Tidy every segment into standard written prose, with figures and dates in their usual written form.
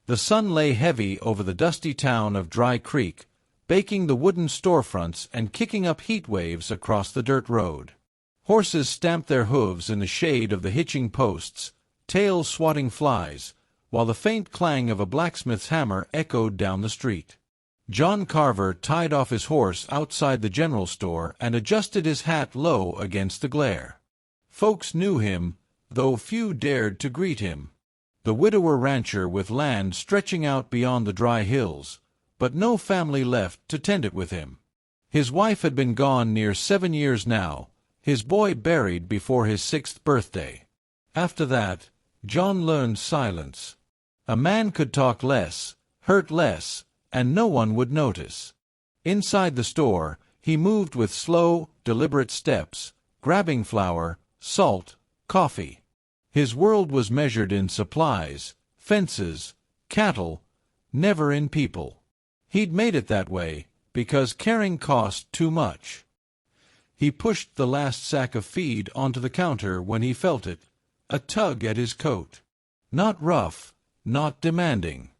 The sun lay heavy over the dusty town of Dry Creek, baking the wooden storefronts and kicking up heat waves across the dirt road. Horses stamped their hooves in the shade of the hitching posts, tails swatting flies, while the faint clang of a blacksmith's hammer echoed down the street. John Carver tied off his horse outside the general store and adjusted his hat low against the glare. Folks knew him, though few dared to greet him. The widower rancher with land stretching out beyond the dry hills, but no family left to tend it with him. His wife had been gone near 7 years now, his boy buried before his 6th birthday. After that, John learned silence. A man could talk less, hurt less, and no one would notice. Inside the store, he moved with slow, deliberate steps, grabbing flour, salt, coffee. His world was measured in supplies, fences, cattle, never in people. He'd made it that way, because caring cost too much. He pushed the last sack of feed onto the counter when he felt it, a tug at his coat. Not rough, not demanding.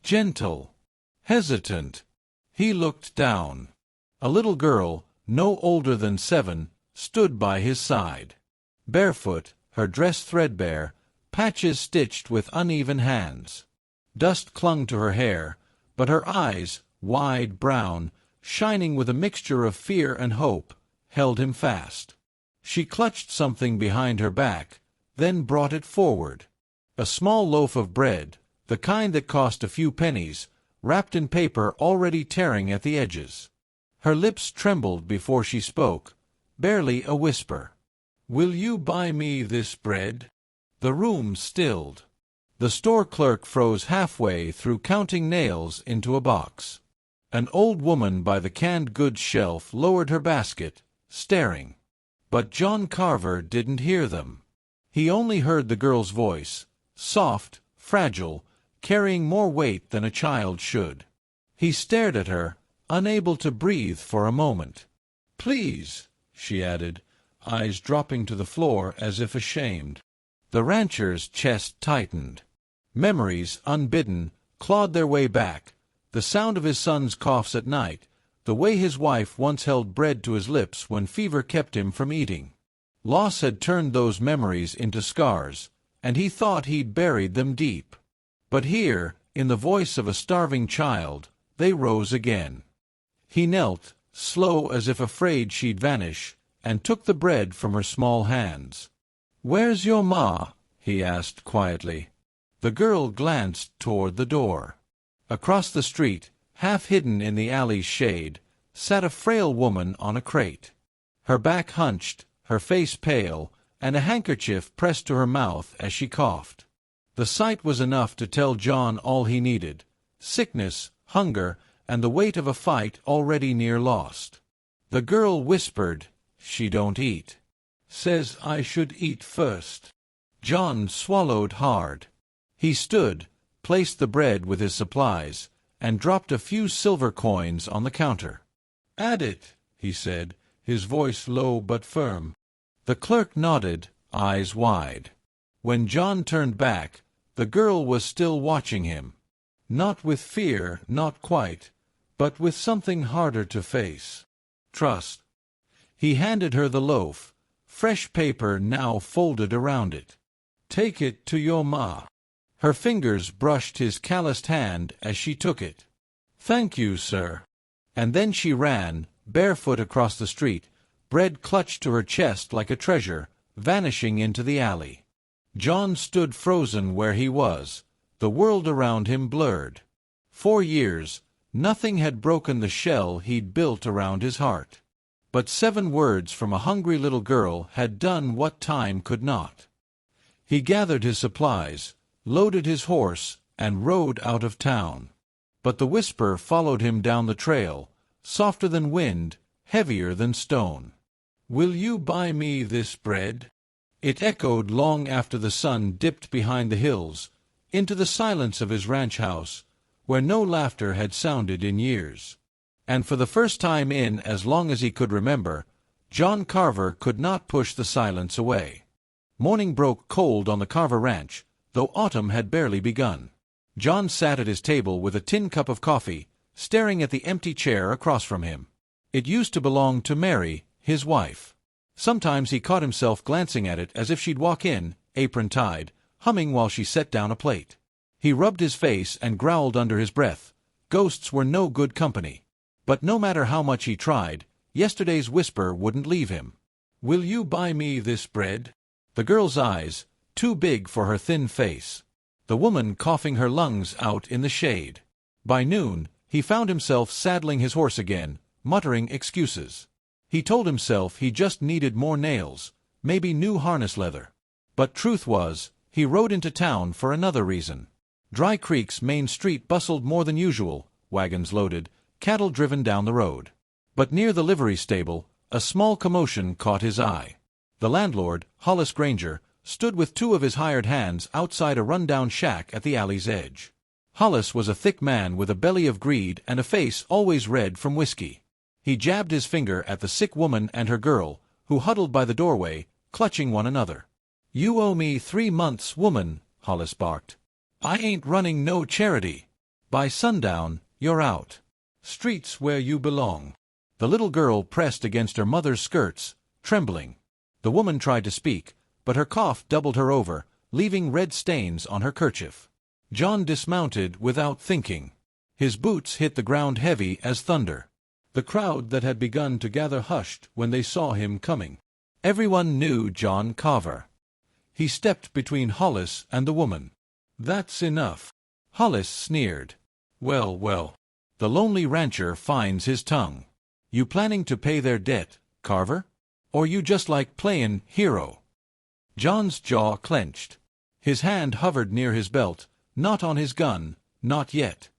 Gentle. Hesitant. He looked down. A little girl, no older than 7, stood by his side. Barefoot, her dress threadbare, patches stitched with uneven hands. Dust clung to her hair, but her eyes, wide brown, shining with a mixture of fear and hope, held him fast. She clutched something behind her back, then brought it forward. A small loaf of bread, the kind that cost a few pennies, wrapped in paper already tearing at the edges. Her lips trembled before she spoke, barely a whisper. "Will you buy me this bread?" The room stilled. The store clerk froze halfway through counting nails into a box. An old woman by the canned goods shelf lowered her basket, staring. But John Carver didn't hear them. He only heard the girl's voice, soft, fragile, carrying more weight than a child should. He stared at her, unable to breathe for a moment. "Please," she added, eyes dropping to the floor as if ashamed. The rancher's chest tightened. Memories, unbidden, clawed their way back. The sound of his son's coughs at night, the way his wife once held bread to his lips when fever kept him from eating. Loss had turned those memories into scars, and he thought he'd buried them deep. But here, in the voice of a starving child, they rose again. He knelt, slow as if afraid she'd vanish, and took the bread from her small hands. "Where's your ma?" he asked quietly. The girl glanced toward the door. Across the street, half hidden in the alley's shade, sat a frail woman on a crate. Her back hunched, her face pale, and a handkerchief pressed to her mouth as she coughed. The sight was enough to tell John all he needed: sickness, hunger, and the weight of a fight already near lost. The girl whispered, "She don't eat. Says I should eat first." John swallowed hard. He stood, placed the bread with his supplies, and dropped a few silver coins on the counter. "Add it," he said, his voice low but firm. The clerk nodded, eyes wide. When John turned back, the girl was still watching him. Not with fear, not quite, but with something harder to face. Trust. He handed her the loaf, fresh paper now folded around it. "Take it to your ma." Her fingers brushed his calloused hand as she took it. "Thank you, sir." And then she ran, barefoot across the street, bread clutched to her chest like a treasure, vanishing into the alley. John stood frozen where he was, the world around him blurred. 4 years, nothing had broken the shell he'd built around his heart. But 7 words from a hungry little girl had done what time could not. He gathered his supplies, loaded his horse, and rode out of town. But the whisper followed him down the trail, softer than wind, heavier than stone. "Will you buy me this bread?" It echoed long after the sun dipped behind the hills, into the silence of his ranch house, where no laughter had sounded in years. And for the first time in as long as he could remember, John Carver could not push the silence away. Morning broke cold on the Carver ranch, though autumn had barely begun. John sat at his table with a tin cup of coffee, staring at the empty chair across from him. It used to belong to Mary, his wife. Sometimes he caught himself glancing at it as if she'd walk in, apron tied, humming while she set down a plate. He rubbed his face and growled under his breath. Ghosts were no good company. But no matter how much he tried, yesterday's whisper wouldn't leave him. "Will you buy me this bread?" The girl's eyes, too big for her thin face. The woman coughing her lungs out in the shade. By noon, he found himself saddling his horse again, muttering excuses. He told himself he just needed more nails, maybe new harness leather. But truth was, he rode into town for another reason. Dry Creek's main street bustled more than usual, wagons loaded, cattle driven down the road. But near the livery stable, a small commotion caught his eye. The landlord, Hollis Granger, stood with two of his hired hands outside a run-down shack at the alley's edge. Hollis was a thick man with a belly of greed and a face always red from whiskey. He jabbed his finger at the sick woman and her girl, who huddled by the doorway, clutching one another. "You owe me 3 months, woman," Hollis barked. "I ain't running no charity. By sundown, you're out. Street's where you belong." The little girl pressed against her mother's skirts, trembling. The woman tried to speak, but her cough doubled her over, leaving red stains on her kerchief. John dismounted without thinking. His boots hit the ground heavy as thunder. The crowd that had begun to gather hushed when they saw him coming. Everyone knew John Carver. He stepped between Hollis and the woman. "That's enough." Hollis sneered. Well, well. The lonely rancher finds his tongue. "You planning to pay their debt, Carver? Or you just like playin' hero?" John's jaw clenched. His hand hovered near his belt, not on his gun, not yet.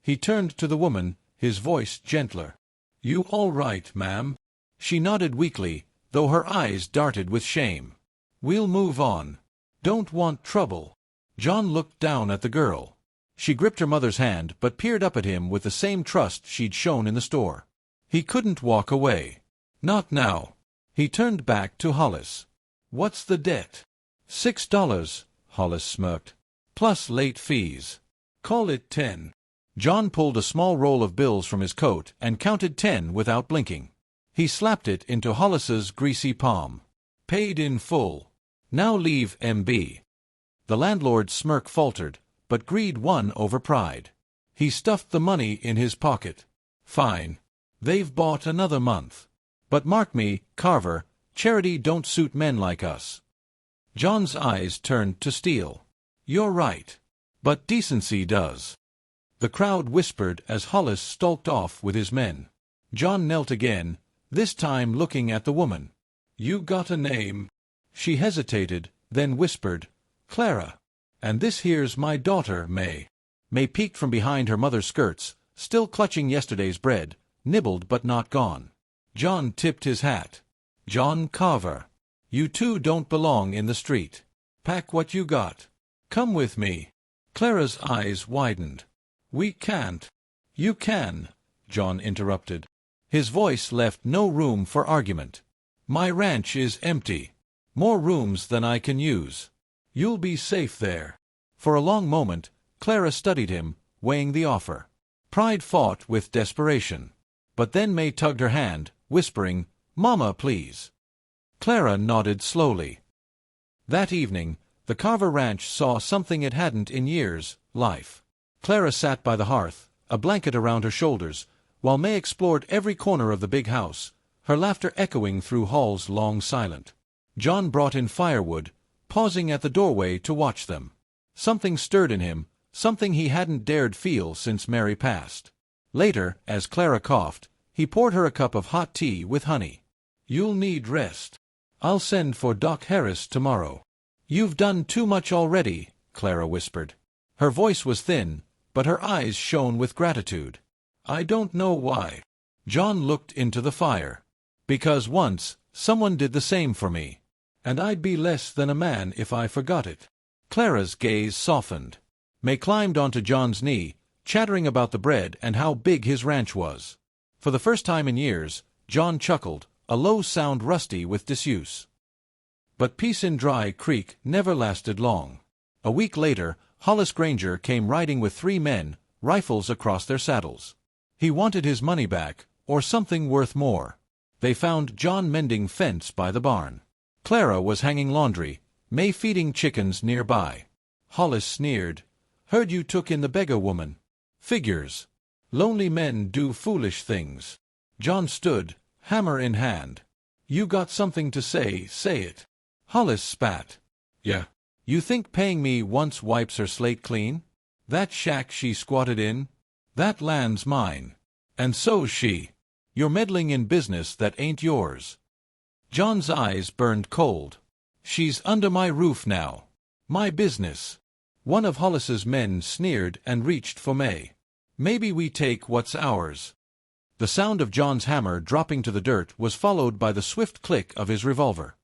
He turned to the woman, his voice gentler. "You all right, ma'am?" She nodded weakly, though her eyes darted with shame. "We'll move on. Don't want trouble." John looked down at the girl. She gripped her mother's hand but peered up at him with the same trust she'd shown in the store. He couldn't walk away. Not now. He turned back to Hollis. "What's the debt?" $6, Hollis smirked. "Plus late fees. Call it 10. John pulled a small roll of bills from his coat and counted 10 without blinking. He slapped it into Hollis's greasy palm. "Paid in full. Now leave, M.B." The landlord's smirk faltered, but greed won over pride. He stuffed the money in his pocket. "Fine. They've bought another month. But mark me, Carver, charity don't suit men like us." John's eyes turned to steel. "You're right. But decency does." The crowd whispered as Hollis stalked off with his men. John knelt again, this time looking at the woman. "You got a name?" She hesitated, then whispered, "Clara. And this here's my daughter, May." May peeked from behind her mother's skirts, still clutching yesterday's bread, nibbled but not gone. John tipped his hat. "John Carver. You two don't belong in the street. Pack what you got. Come with me." Clara's eyes widened. "We can't." "You can," John interrupted. His voice left no room for argument. "My ranch is empty. More rooms than I can use. You'll be safe there." For a long moment, Clara studied him, weighing the offer. Pride fought with desperation. But then May tugged her hand, whispering, "Mama, please." Clara nodded slowly. That evening, the Carver Ranch saw something it hadn't in years, life. Clara sat by the hearth, a blanket around her shoulders, while May explored every corner of the big house, her laughter echoing through halls long silent. John brought in firewood, pausing at the doorway to watch them. Something stirred in him, something he hadn't dared feel since Mary passed. Later, as Clara coughed, he poured her a cup of hot tea with honey. "You'll need rest. I'll send for Doc Harris tomorrow." "You've done too much already," Clara whispered. Her voice was thin, but her eyes shone with gratitude. "I don't know why." John looked into the fire. "Because once, someone did the same for me. And I'd be less than a man if I forgot it." Clara's gaze softened. May climbed onto John's knee, chattering about the bread and how big his ranch was. For the first time in years, John chuckled, a low sound rusty with disuse. But peace in Dry Creek never lasted long. A week later, Hollis Granger came riding with 3 men, rifles across their saddles. He wanted his money back, or something worth more. They found John mending fence by the barn. Clara was hanging laundry, May feeding chickens nearby. Hollis sneered. "Heard you took in the beggar woman." "Figures. Lonely men do foolish things." John stood, hammer in hand. "You got something to say, say it." Hollis spat. "Yeah. You think paying me once wipes her slate clean? That shack she squatted in? That land's mine. And so's she. You're meddling in business that ain't yours." John's eyes burned cold. "She's under my roof now. My business." One of Hollis's men sneered and reached for May. "Maybe we take what's ours." The sound of John's hammer dropping to the dirt was followed by the swift click of his revolver.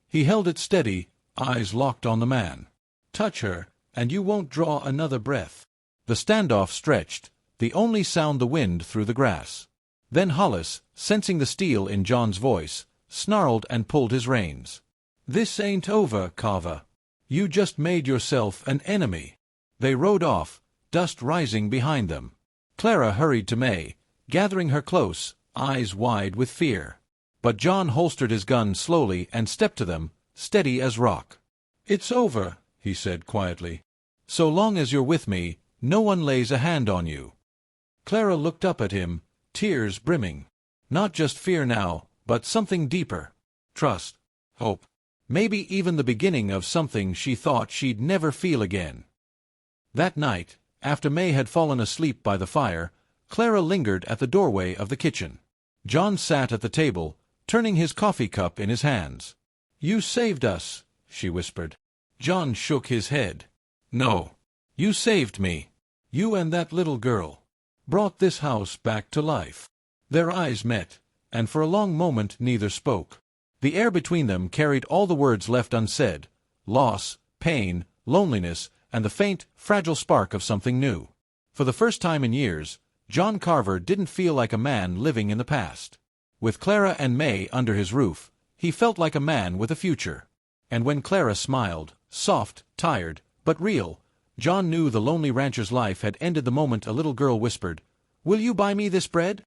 He held it steady, eyes locked on the man. "Touch her, and you won't draw another breath." The standoff stretched, the only sound the wind through the grass. Then Hollis, sensing the steel in John's voice, snarled and pulled his reins. "This ain't over, Carver. You just made yourself an enemy." They rode off, dust rising behind them. Clara hurried to May, gathering her close, eyes wide with fear. But John holstered his gun slowly and stepped to them, steady as rock. "It's over," he said quietly. "So long as you're with me, no one lays a hand on you." Clara looked up at him, tears brimming. Not just fear now, but something deeper. Trust. Hope. Maybe even the beginning of something she thought she'd never feel again. That night, after May had fallen asleep by the fire, Clara lingered at the doorway of the kitchen. John sat at the table, turning his coffee cup in his hands. "You saved us," she whispered. John shook his head. "No. You saved me. You and that little girl. Brought this house back to life." Their eyes met, and for a long moment neither spoke. The air between them carried all the words left unsaid: loss, pain, loneliness, and the faint, fragile spark of something new. For the first time in years, John Carver didn't feel like a man living in the past. With Clara and May under his roof, he felt like a man with a future. And when Clara smiled, soft, tired, but real, John knew the lonely rancher's life had ended the moment a little girl whispered, "Will you buy me this bread?"